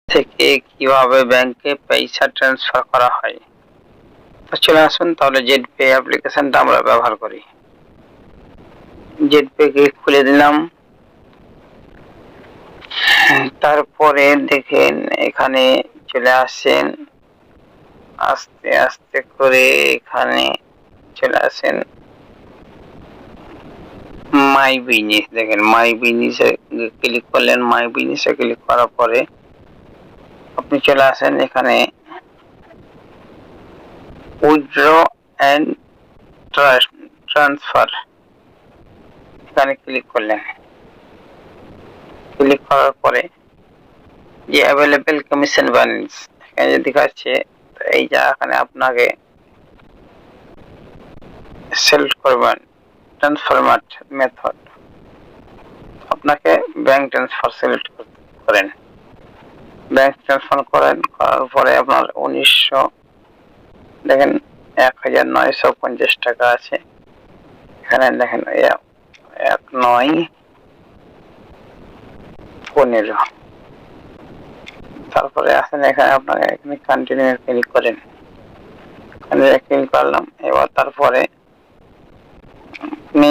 থেকে কিভাবে ব্যাংকে পয়সা ট্রান্সফার করা হয়। তো চলে আসুন তাহলে জেটপে অ্যাপ্লিকেশনটা আমরা ব্যবহার করি। জেটপে কে খুলে দিলাম। তারপরে দেখেন এখানে চলে আসেন, আস্তে আস্তে করে এখানে চলে আসেন মাই বিজনেস। দেখেন মাই বিজনেসে ক্লিক করলেন। মাই বিজনেসে ক্লিক করার পরে আপনি চলে আসেন এখানে উইথড্র অ্যান্ড ট্রান্সফার, এখানে ক্লিক করলেন। ক্লিক করার পরে যে অ্যাভেলেবেল কমিশন ব্যালেন্স এখানে দেখাচ্ছে, এই যা এখানে আপনাকে সিলেক্ট করবেন ট্রান্সফার মেথড। আপনাকে ব্যাংক ট্রান্সফার সিলেক্ট করেন। ব্যাংক ট্রান্সফার করার পরে আপনার 1900 দেখেন 1950 টাকা আছে। এখানে দেখেন 1915। তারপরে আসেন এখানে আপনাকে এখানে কন্টিনিউ ক্লিক করেন। এখানে ক্লিক করলাম। এবার তারপরে আপনি